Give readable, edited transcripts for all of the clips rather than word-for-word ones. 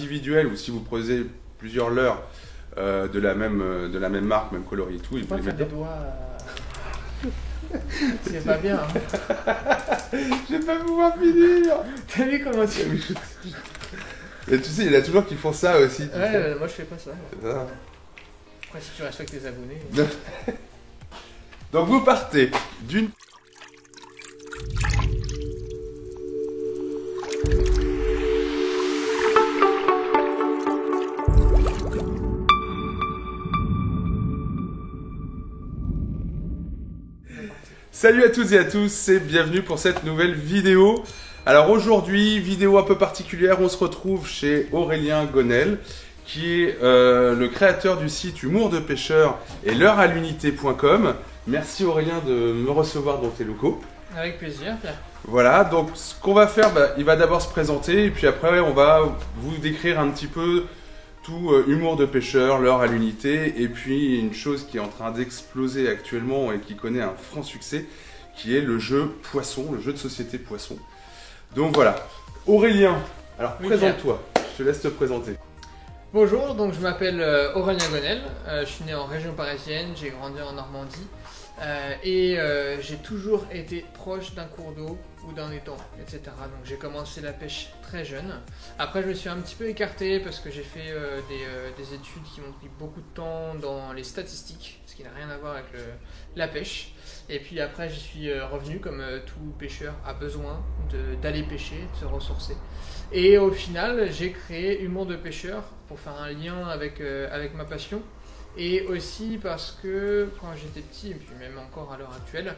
individuel ou si vous posez plusieurs leurres de la même marque, même coloris et tout, il faut les mettre des doigts. C'est pas bien. Hein. Je vais pas pouvoir finir. T'as vu comment tu... Et tu sais, il y en a toujours qui font ça aussi. Ouais, moi je fais pas ça. Ça. Après, si tu respectes tes abonnés. Donc vous partez d'une... Salut à toutes et à tous et bienvenue pour cette nouvelle vidéo. Alors aujourd'hui, vidéo un peu particulière, on se retrouve chez Aurélien Gonel, qui est le créateur du site Humour de pêcheur et l'heure-à-l'unité.com. Merci Aurélien de me recevoir dans tes locaux. Avec plaisir, Pierre. Voilà, donc ce qu'on va faire, il va d'abord se présenter et puis après on va vous décrire un petit peu tout Humour de pêcheur, l'heure à l'unité, et puis une chose qui est en train d'exploser actuellement et qui connaît un franc succès, qui est le jeu Poisson, le jeu de société Poisson. Donc voilà, Aurélien, alors Oui, présente-toi, je te laisse te présenter. Bonjour, donc je m'appelle Aurélien Gonel, je suis né en région parisienne, j'ai grandi en Normandie et j'ai toujours été proche d'un cours d'eau ou d'un étang, etc. Donc j'ai commencé la pêche très jeune. Après je me suis un petit peu écarté parce que j'ai fait des études qui m'ont pris beaucoup de temps dans les statistiques, ce qui n'a rien à voir avec la pêche. Et puis après j'y suis revenu comme tout pêcheur a besoin d'aller pêcher, de se ressourcer. Et au final j'ai créé Humour de pêcheur pour faire un lien avec ma passion. Et aussi parce que quand j'étais petit, et puis même encore à l'heure actuelle,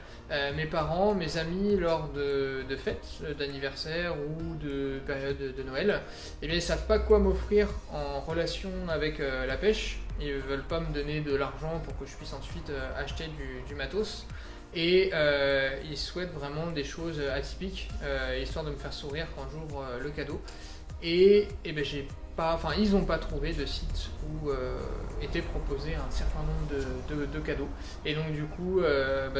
mes parents, mes amis, lors de fêtes, d'anniversaire ou de période de Noël, eh bien, ils ne savent pas quoi m'offrir en relation avec la pêche. Ils ne veulent pas me donner de l'argent pour que je puisse ensuite acheter du matos. Et ils souhaitent vraiment des choses atypiques, histoire de me faire sourire quand j'ouvre le cadeau. Et ben, ils n'ont pas trouvé de site où était proposé un certain nombre de cadeaux. Et donc du coup,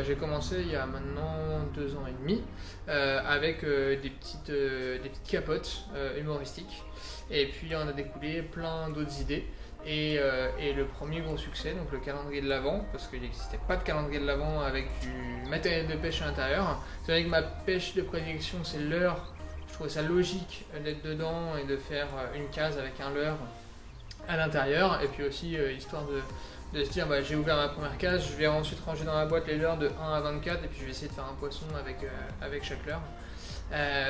j'ai commencé il y a maintenant 2 ans et demi avec des petites capotes humoristiques. Et puis on a découlé plein d'autres idées. Et le premier gros succès, donc le calendrier de l'Avent, parce qu'il n'existait pas de calendrier de l'Avent avec du matériel de pêche à l'intérieur. C'est vrai que ma pêche de prédilection, c'est leurre. Je trouvais ça logique d'être dedans et de faire une case avec un leurre à l'intérieur. Et puis aussi, histoire de se dire, j'ai ouvert ma première case, je vais ensuite ranger dans la boîte les leurres de 1 à 24 et puis je vais essayer de faire un poisson avec chaque leurre.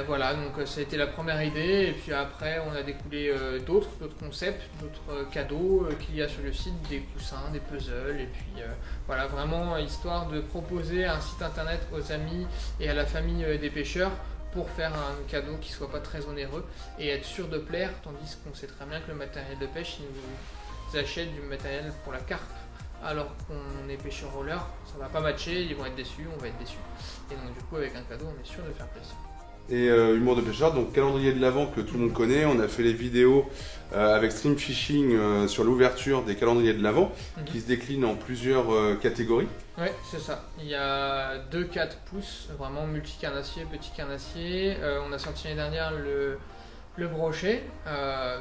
Voilà, donc ça a été la première idée. Et puis après, on a découlé d'autres concepts, d'autres cadeaux qu'il y a sur le site, des coussins, des puzzles. Et puis voilà, vraiment histoire de proposer un site internet aux amis et à la famille des pêcheurs, pour faire un cadeau qui soit pas très onéreux et être sûr de plaire, tandis qu'on sait très bien que le matériel de pêche, ils nous achètent du matériel pour la carpe alors qu'on est pêcheur au leurre, ça va pas matcher, ils vont être déçus, on va être déçus. Et donc du coup avec un cadeau on est sûr de faire plaisir. Et Humour de pêcheur, donc calendrier de l'Avent que tout le monde connaît, on a fait les vidéos avec Stream Fishing sur l'ouverture des calendriers de l'Avent qui se déclinent en plusieurs catégories. Ouais, c'est ça. Il y a 2-4 pouces, vraiment multi-carnassier, petit carnassier. On a sorti l'année dernière le brochet,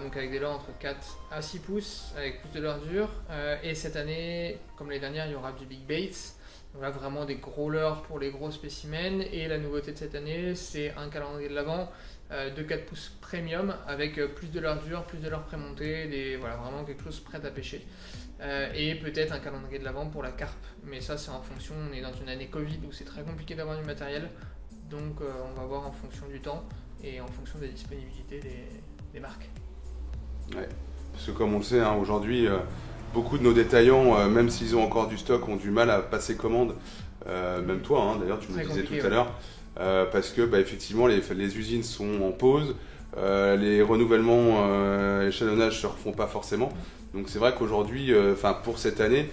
donc avec des leurres entre 4 à 6 pouces, avec plus de leurre dure. Et cette année, comme l'année dernière, il y aura du Big Baits. Donc là, vraiment des gros leurres pour les gros spécimens. Et la nouveauté de cette année, c'est un calendrier de l'Avent de 4 pouces premium avec plus de leurre dure, plus de leurre prémontée, voilà, vraiment quelque chose prêt à pêcher. Et peut-être un calendrier de l'Avent pour la carpe. Mais ça, c'est en fonction, on est dans une année Covid où c'est très compliqué d'avoir du matériel. Donc on va voir en fonction du temps et en fonction des disponibilités des marques. Ouais, parce que comme on le sait, aujourd'hui, beaucoup de nos détaillants, même s'ils ont encore du stock, ont du mal à passer commande. Même toi, d'ailleurs, tu me le disais tout à l'heure. Parce que effectivement, les usines sont en pause. Les renouvellements, échelonnages ne se refont pas forcément. Donc c'est vrai qu'aujourd'hui, pour cette année,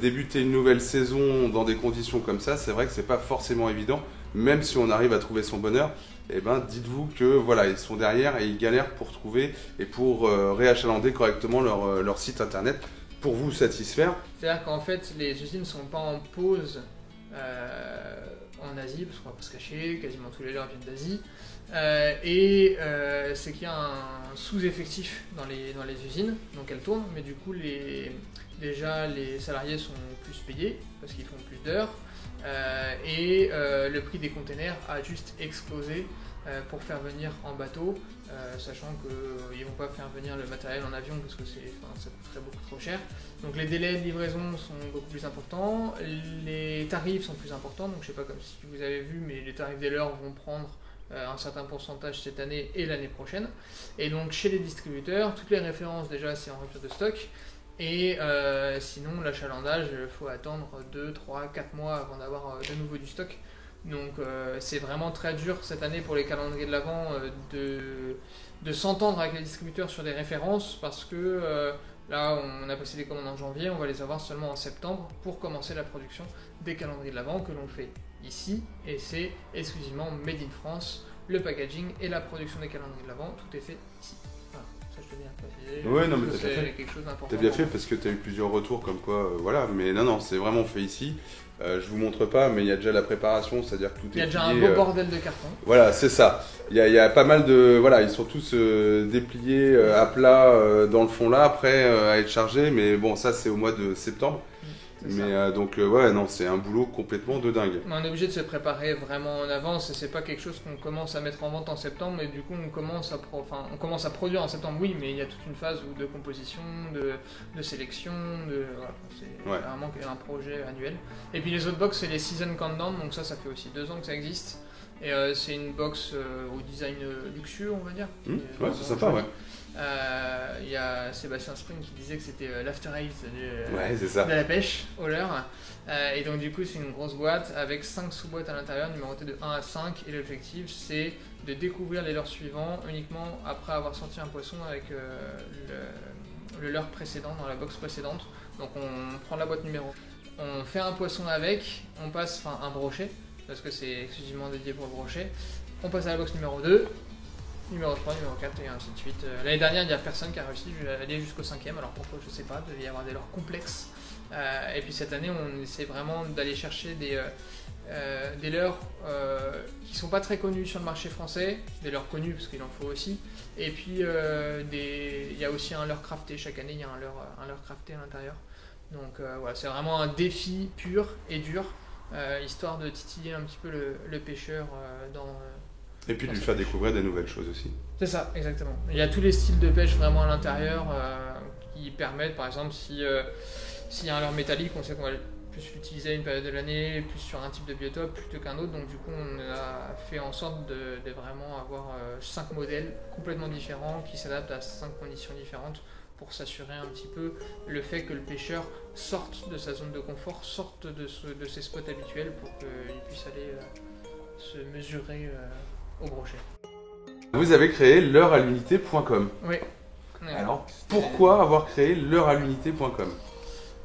débuter une nouvelle saison dans des conditions comme ça, c'est vrai que c'est pas forcément évident. Même si on arrive à trouver son bonheur, dites-vous que voilà, ils sont derrière et ils galèrent pour trouver et pour réachalander correctement leur site internet pour vous satisfaire. C'est-à-dire qu'en fait, les usines ne sont pas en pause en Asie, parce qu'on va pas se cacher, quasiment tous les leurres viennent d'Asie. C'est qu'il y a un sous-effectif dans les usines, donc elles tournent, mais du coup déjà les salariés sont plus payés parce qu'ils font plus d'heures. Le prix des containers a juste explosé pour faire venir en bateau, sachant qu'ils ne vont pas faire venir le matériel en avion parce que ça coûterait beaucoup trop cher. Donc les délais de livraison sont beaucoup plus importants, les tarifs sont plus importants, donc je ne sais pas comme si vous avez vu, mais les tarifs des leurres vont prendre un certain pourcentage cette année et l'année prochaine. Et donc chez les distributeurs, toutes les références déjà c'est en rupture de stock. Et sinon, l'achalandage, il faut attendre 2, 3, 4 mois avant d'avoir de nouveau du stock. Donc c'est vraiment très dur cette année pour les calendriers de l'Avent de s'entendre avec les distributeurs sur des références parce que là, on a passé les commandes en janvier, on va les avoir seulement en septembre pour commencer la production des calendriers de l'Avent que l'on fait ici. Et c'est exclusivement Made in France, le packaging et la production des calendriers de l'Avent, tout est fait ici. Ouais, non, mais t'as bien fait parce que t'as eu plusieurs retours comme quoi, voilà, mais non, c'est vraiment fait ici. Je vous montre pas, mais il y a déjà la préparation, c'est-à-dire que tout est plié. Il y a déjà un beau bordel de carton. Voilà, c'est ça. Il y a pas mal de, voilà, ils sont tous dépliés à plat dans le fond là, après à être chargés, mais bon, ça c'est au mois de septembre. Mais donc ouais, non, c'est un boulot complètement de dingue. On est obligé de se préparer vraiment en avance et c'est pas quelque chose qu'on commence à mettre en vente en septembre, mais du coup on commence à produire en septembre, oui, mais il y a toute une phase de composition, de sélection, c'est vraiment un projet annuel. Et puis les autres box c'est les Season Countdown, donc ça fait aussi 2 ans que ça existe. Et c'est une box au design luxueux, on va dire. Ouais, c'est sympa, ouais. Il y a Sébastien Spring qui disait que c'était l'After Eight de la pêche au leurre. Et donc du coup c'est une grosse boîte avec 5 sous-boîtes à l'intérieur, numérotées de 1 à 5. Et l'objectif c'est de découvrir les leurres suivants uniquement après avoir sorti un poisson avec le leurre précédent dans la box précédente. Donc on prend la boîte numéro, on fait un poisson avec, on passe un brochet, parce que c'est exclusivement dédié pour le brochet. On passe à la box numéro 2, numéro 3, numéro 4 et ainsi de suite. L'année dernière, il n'y a personne qui a réussi à aller jusqu'au 5e, alors pourquoi je ne sais pas, il devait y avoir des leurres complexes. Et puis cette année, on essaie vraiment d'aller chercher des leurres qui ne sont pas très connus sur le marché français, des leurres connus parce qu'il en faut aussi. Et puis il y a aussi un leurre crafté, chaque année il y a un leurre crafté à l'intérieur. Donc voilà, c'est vraiment un défi pur et dur. Histoire de titiller un petit peu le pêcheur et puis de lui faire découvrir des nouvelles choses aussi. C'est ça, exactement. Il y a tous les styles de pêche vraiment à l'intérieur qui permettent, par exemple, s'il y a un leurre métallique, on sait qu'on va plus l'utiliser à une période de l'année, plus sur un type de biotope plutôt qu'un autre. Donc du coup, on a fait en sorte de vraiment avoir 5 modèles complètement différents qui s'adaptent à 5 conditions différentes, pour s'assurer un petit peu le fait que le pêcheur sorte de sa zone de confort, sorte de ses spots habituels pour qu'il puisse aller se mesurer au brochet. Vous avez créé leurresalunité.com. Oui. Alors, pourquoi avoir créé leurresalunité.com?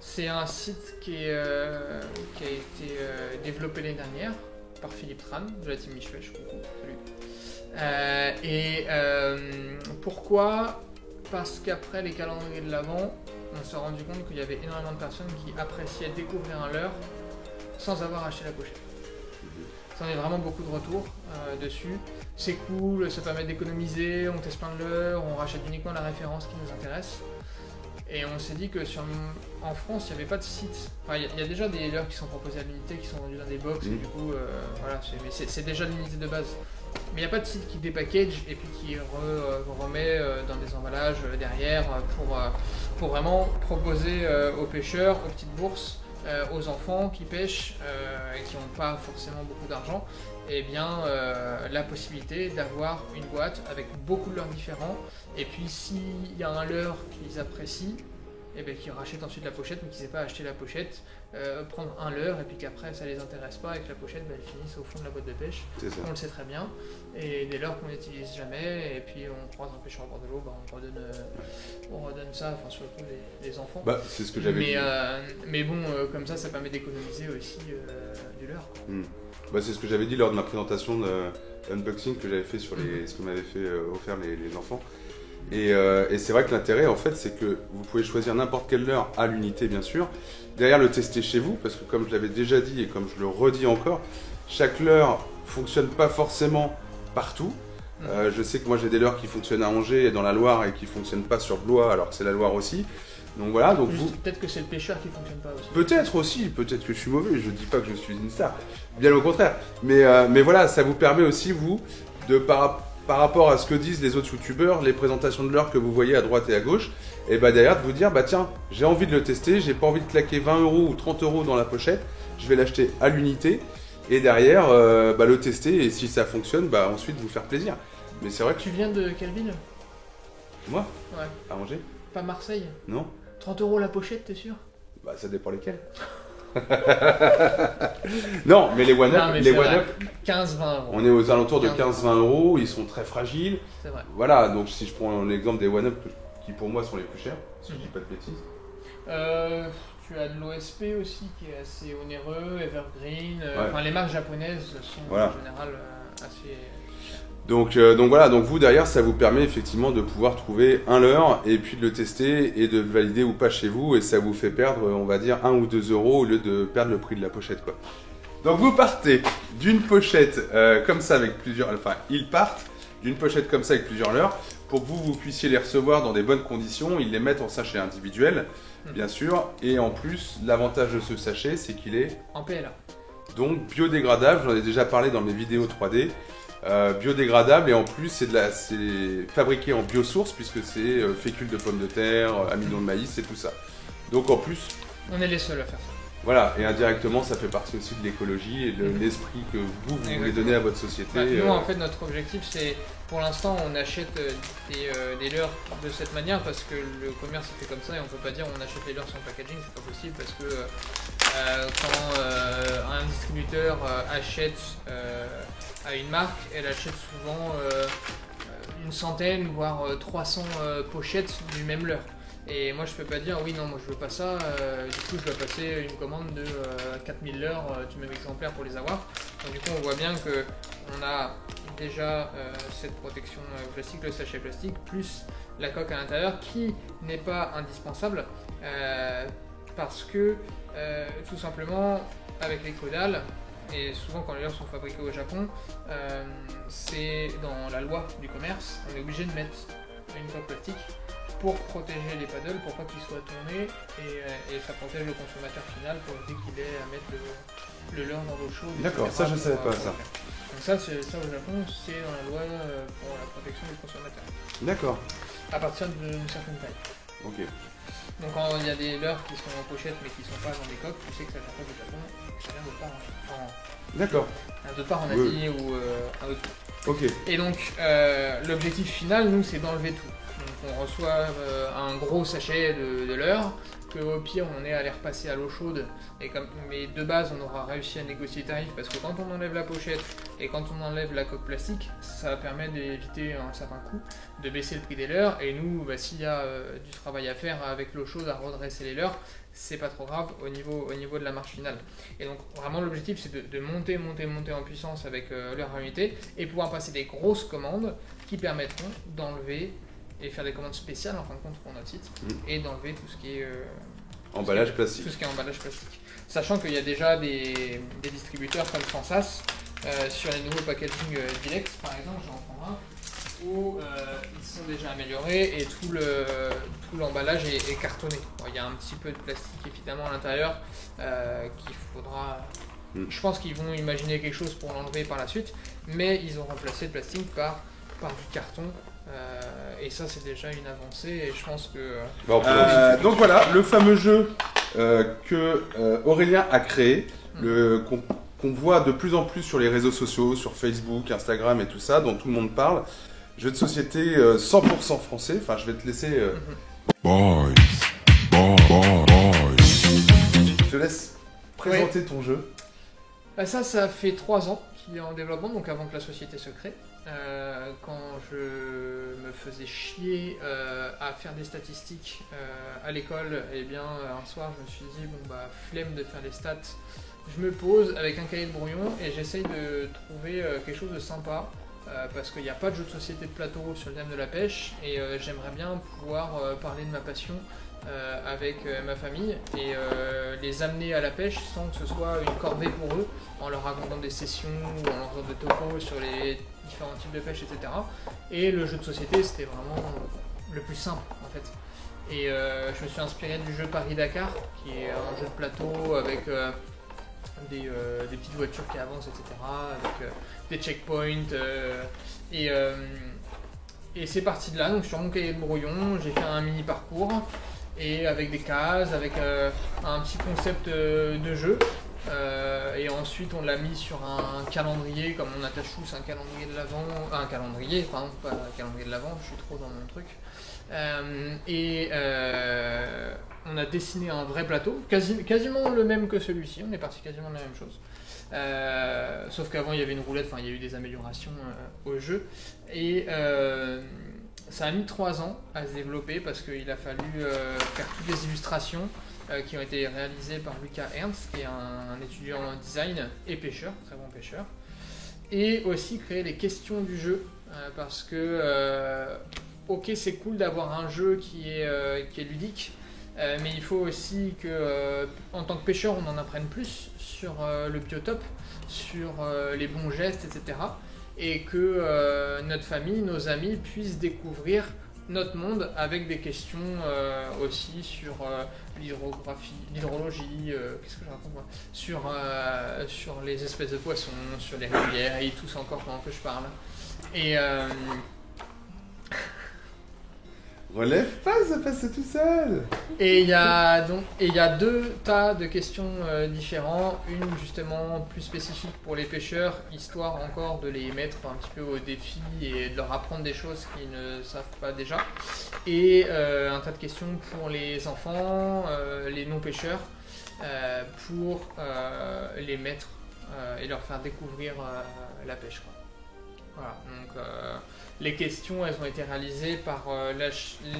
C'est un site qui a été développé l'année dernière par Philippe Tran de la team Michwech. Salut. Pourquoi? Parce qu'après les calendriers de l'Avent, on s'est rendu compte qu'il y avait énormément de personnes qui appréciaient découvrir un leurre sans avoir acheté la pochette. Ça en est vraiment beaucoup de retours dessus. C'est cool, ça permet d'économiser, on teste plein de leurres, on rachète uniquement la référence qui nous intéresse. Et on s'est dit que en France, il n'y avait pas de site. Enfin, il y a déjà des leurres qui sont proposés à l'unité, qui sont vendus dans des box, et du coup, voilà, c'est déjà l'unité de base. Mais il n'y a pas de site qui dépackage et puis qui remet dans des emballages derrière pour vraiment proposer aux pêcheurs, aux petites bourses, aux enfants qui pêchent et qui n'ont pas forcément beaucoup d'argent, et bien la possibilité d'avoir une boîte avec beaucoup de leurres différents. Et puis s'il y a un leurre qu'ils apprécient, et bien qu'ils rachètent ensuite la pochette, mais qu'ils n'aient pas acheté la pochette, prendre un leurre et puis qu'après ça les intéresse pas et que la pochette elle finisse au fond de la boîte de pêche. On le sait très bien. Et des leurres qu'on n'utilise jamais, et puis on croise un pêcheur au bord de l'eau, on redonne ça, enfin surtout les enfants. Bah, c'est ce que j'avais dit. Mais bon, comme ça d'économiser aussi du leurre. Bah, c'est ce que j'avais dit lors de ma présentation d'unboxing que j'avais fait sur ce que m'avaient fait offert les enfants. Et c'est vrai que l'intérêt en fait c'est que vous pouvez choisir n'importe quelle leurre à l'unité bien sûr, derrière le tester chez vous, parce que comme je l'avais déjà dit et comme je le redis encore, chaque leurre fonctionne pas forcément partout. Je sais que moi j'ai des leurres qui fonctionnent à Angers et dans la Loire et qui fonctionnent pas sur Blois alors que c'est la Loire aussi. Donc voilà, donc peut-être que c'est le pêcheur qui fonctionne pas aussi. Peut-être aussi, peut-être que je suis mauvais, je dis pas que je suis une star, bien au contraire. Mais voilà, ça vous permet aussi, vous, de par rapport à ce que disent les autres youtubeurs, les présentations de leurres que vous voyez à droite et à gauche, et bah derrière de vous dire, bah tiens, j'ai envie de le tester, j'ai pas envie de claquer 20 € ou 30 € dans la pochette, je vais l'acheter à l'unité, et derrière, le tester, et si ça fonctionne, bah ensuite vous faire plaisir. Mais c'est vrai que... Tu viens de quelle ville? Moi? Ouais. À Angers? Pas Marseille? Non. 30 € la pochette, t'es sûr? Bah ça dépend lesquels. Non, mais les one-up, 15-20 €. On est aux alentours de 15-20 €, ils sont très fragiles. C'est vrai. Voilà, donc si je prends l'exemple des one-up qui pour moi sont les plus chers, si je dis pas de bêtises. Tu as de l'OSP aussi qui est assez onéreux, Evergreen, enfin les marques japonaises sont en général assez... Donc voilà, donc vous derrière ça vous permet effectivement de pouvoir trouver un leurre et puis de le tester et de le valider ou pas chez vous et ça vous fait perdre on va dire 1 ou 2 € au lieu de perdre le prix de la pochette quoi. Donc vous partez d'une pochette comme ça avec plusieurs, enfin ils partent d'une pochette comme ça avec plusieurs leurres pour que vous puissiez les recevoir dans des bonnes conditions, ils les mettent en sachet individuel bien sûr et en plus l'avantage de ce sachet c'est qu'il est en PLA. Donc biodégradable, j'en ai déjà parlé dans mes vidéos 3D. Biodégradable et en plus c'est fabriqué en biosource puisque c'est fécule de pommes de terre, amidon de maïs et tout ça. Donc en plus... On est les seuls à faire ça. Voilà, et indirectement ça fait partie aussi de l'écologie et de l'esprit que vous voulez donner à votre société. Nous en fait notre objectif c'est, pour l'instant on achète des leurres de cette manière parce que le commerce est fait comme ça et on peut pas dire on achète les leurres sans packaging, c'est pas possible parce que quand un distributeur achète à une marque, elle achète souvent une centaine voire 300 pochettes du même leurre. Et moi je peux pas dire oui non moi je veux pas ça, du coup je dois passer une commande de 4000 leurres du même exemplaire pour les avoir. Donc du coup on voit bien que on a déjà cette protection plastique, le sachet plastique, plus la coque à l'intérieur qui n'est pas indispensable parce que tout simplement avec les caudales, et souvent quand les leurres sont fabriqués au Japon, c'est dans la loi du commerce, on est obligé de mettre une coque plastique pour protéger les paddles, pour pas qu'ils soient tournés et ça protège le consommateur final pour éviter qu'il ait à mettre le leurre dans l'eau chaude. D'accord, ça je savais pas ça. Donc ça au Japon, c'est dans la loi pour la protection du consommateur. D'accord. À partir d'une certaine taille. Ok. Donc quand il y a des leurres qui sont en pochette mais qui sont pas dans des coques, tu sais que ça vient pas du Japon, ça vient de part D'accord. De part en Asie ou un autre. Ok. Et donc l'objectif final, nous, c'est d'enlever tout. Donc on reçoit un gros sachet de leurre, que au pire on est à les repasser à l'eau chaude, mais de base on aura réussi à négocier les tarifs parce que quand on enlève la pochette et quand on enlève la coque plastique, ça permet d'éviter un certain coût, de baisser le prix des leurres, et nous, s'il y a du travail à faire avec l'eau chaude à redresser les leurres, c'est pas trop grave au niveau de la marge finale. Et donc vraiment l'objectif c'est de monter en puissance avec leur unité et pouvoir passer des grosses commandes qui permettront d'enlever et faire des commandes spéciales en fin de compte pour notre site et d'enlever tout ce qui est emballage plastique. Tout ce qui est emballage plastique. Sachant qu'il y a déjà des distributeurs comme Sensas sur les nouveaux packaging Dilex par exemple, j'en prends un où ils sont déjà améliorés et tout l'emballage est cartonné. Bon, il y a un petit peu de plastique évidemment à l'intérieur qu'il faudra... Je pense qu'ils vont imaginer quelque chose pour l'enlever par la suite, mais ils ont remplacé le plastique par du carton. Et ça c'est déjà une avancée et je pense que... donc voilà, le fameux jeu que Aurélien a créé, qu'on voit de plus en plus sur les réseaux sociaux, sur Facebook, Instagram et tout ça, dont tout le monde parle. Jeu de société 100% français, enfin je vais te laisser... Boys. Je te laisse présenter ton jeu. Ça fait 3 ans qu'il est en développement, donc avant que la société se crée. Quand je me faisais chier à faire des statistiques à l'école, et bien un soir je me suis dit flemme de faire les stats, je me pose avec un cahier de brouillon et j'essaye de trouver quelque chose de sympa parce qu'il n'y a pas de jeu de société de plateau sur le thème de la pêche, et j'aimerais bien pouvoir parler de ma passion avec ma famille et les amener à la pêche sans que ce soit une corvée pour eux, en leur racontant des sessions ou en leur faisant des topos sur les différents types de pêche, etc. Et le jeu de société, c'était vraiment le plus simple en fait. Et je me suis inspiré du jeu Paris-Dakar, qui est un jeu de plateau avec des petites voitures qui avancent, etc. Avec des checkpoints. Et c'est parti de là, donc sur mon cahier de brouillon, j'ai fait un mini parcours. Et avec des cases, avec un petit concept de jeu. Et ensuite on l'a mis sur un calendrier, comme on attache tous un calendrier de l'avant, un calendrier, pardon, pas un calendrier de l'avant, je suis trop dans mon truc. On a dessiné un vrai plateau, quasiment le même que celui-ci, on est parti quasiment de la même chose. Sauf qu'avant il y avait une roulette, enfin il y a eu des améliorations au jeu. Et ça a mis 3 ans à se développer parce qu'il a fallu faire toutes les illustrations qui ont été réalisées par Lucas Ernst, qui est un étudiant en design et pêcheur, très bon pêcheur. Et aussi créer les questions du jeu parce que ok, c'est cool d'avoir un jeu qui est ludique, mais il faut aussi que en tant que pêcheur on en apprenne plus sur le biotope, sur les bons gestes, etc. Et que notre famille, nos amis puissent découvrir notre monde avec des questions aussi sur l'hydrologie, qu'est-ce que je raconte moi, sur les espèces de poissons, sur les rivières, et tout ça encore pendant que je parle. Et relève pas, ça passe tout seul. Et il y a 2 tas de questions différents. Une justement plus spécifique pour les pêcheurs, histoire encore de les mettre un petit peu au défi et de leur apprendre des choses qu'ils ne savent pas déjà. Et un tas de questions pour les enfants, les non-pêcheurs, pour les mettre et leur faire découvrir la pêche, quoi. Voilà, donc les questions, elles ont été réalisées par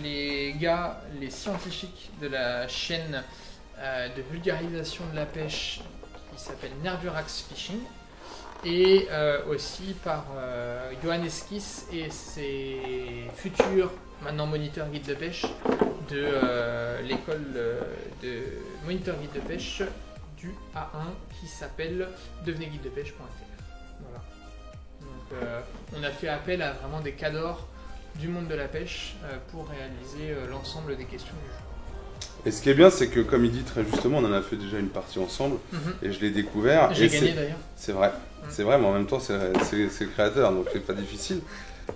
les scientifiques de la chaîne de vulgarisation de la pêche qui s'appelle Nervurax Fishing, et aussi par Johannes Kiss et ses futurs, maintenant moniteurs guides de pêche, de l'école de moniteur guide de pêche du A1 qui s'appelle devenezguidedepêche.fr. Voilà. Donc on a fait appel à vraiment des cadors du monde de la pêche pour réaliser l'ensemble des questions du jeu. Et ce qui est bien, c'est que comme il dit très justement, on en a fait déjà une partie ensemble, et je l'ai découvert. J'ai gagné d'ailleurs. C'est vrai, c'est vrai, mais en même temps c'est le créateur, donc c'est pas difficile.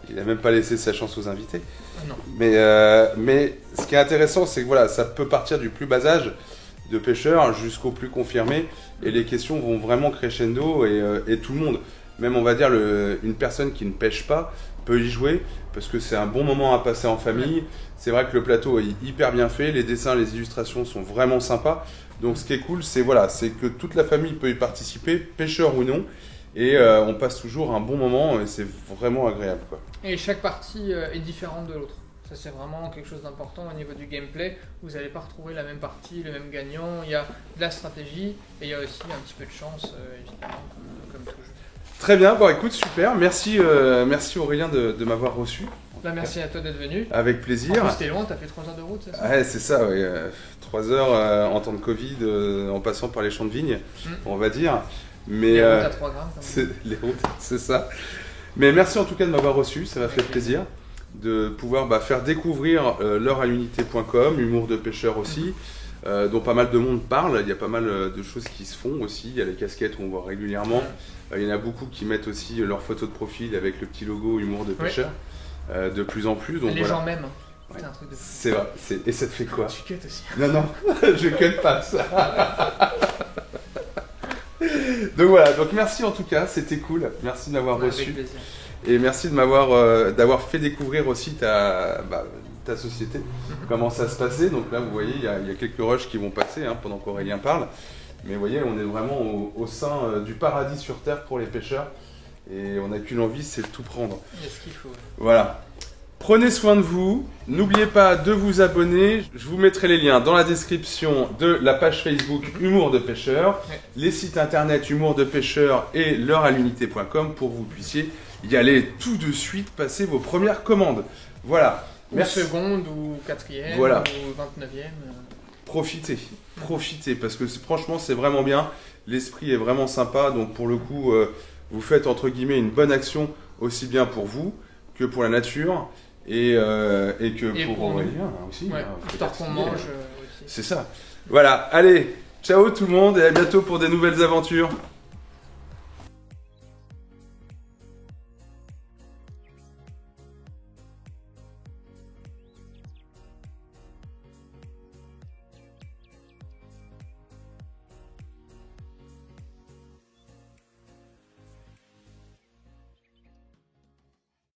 Il n'a même pas laissé sa chance aux invités. Non. Mais ce qui est intéressant, c'est que voilà, ça peut partir du plus bas âge de pêcheurs jusqu'au plus confirmé, et les questions vont vraiment crescendo, et tout le monde, même on va dire une personne qui ne pêche pas, peut y jouer, parce que c'est un bon moment à passer en famille. C'est vrai que le plateau est hyper bien fait, les dessins, les illustrations sont vraiment sympas. Donc ce qui est cool, c'est que toute la famille peut y participer, pêcheur ou non, et on passe toujours un bon moment, et c'est vraiment agréable, quoi. Et chaque partie est différente de l'autre. Ça, c'est vraiment quelque chose d'important au niveau du gameplay. Vous n'allez pas retrouver la même partie, le même gagnant. Il y a de la stratégie et il y a aussi un petit peu de chance, évidemment, comme tout jeu. Très bien, bon écoute, super. Merci Aurélien de m'avoir reçu. Bah, merci à toi d'être venu. Avec plaisir. En plus, t'es loin, t'as fait 3 heures de route, c'est ça? Ouais, c'est ça, oui. 3 heures en temps de Covid, en passant par les champs de vignes, on va dire. Mais, les routes à 3 grammes. Les routes, c'est ça. Mais merci en tout cas de m'avoir reçu, ça m'a fait plaisir de pouvoir faire découvrir l'heure-à-l'unité.com, humour de pêcheur aussi, dont pas mal de monde parle. Il y a pas mal de choses qui se font aussi. Il y a les casquettes qu'on voit régulièrement. Il y en a beaucoup qui mettent aussi leur photo de profil avec le petit logo humour de pêcheur, de plus en plus. Donc, les gens m'aiment. Ouais. C'est un truc de... C'est vrai. Et ça te fait quoi? Tu cut aussi. Non, je cut pas ça. Donc voilà, donc merci en tout cas, c'était cool. Merci de m'avoir reçu. Avec plaisir. Et merci de d'avoir fait découvrir aussi ta société, comment ça se passait. Donc là, vous voyez, il y a quelques rushs qui vont passer pendant qu'Aurélien parle. Mais vous voyez, on est vraiment au sein du paradis sur Terre pour les pêcheurs. Et on n'a qu'une envie, c'est de tout prendre. Il y a ce qu'il faut. Voilà. Prenez soin de vous. N'oubliez pas de vous abonner. Je vous mettrai les liens dans la description de la page Facebook Humour de Pêcheur, les sites internet Humour de Pêcheur et l'heure-à-l'unité.com pour que vous puissiez y aller tout de suite, passer vos premières commandes. Voilà. Merci. Seconde ou quatrième voilà. ou 29e. Profitez, parce que franchement c'est vraiment bien, l'esprit est vraiment sympa, donc pour le coup vous faites entre guillemets une bonne action aussi bien pour vous que pour la nature et que pour Aurélien aussi. Ouais, histoire qu'on mange aussi. C'est ça. Voilà, allez, ciao tout le monde et à bientôt pour des nouvelles aventures.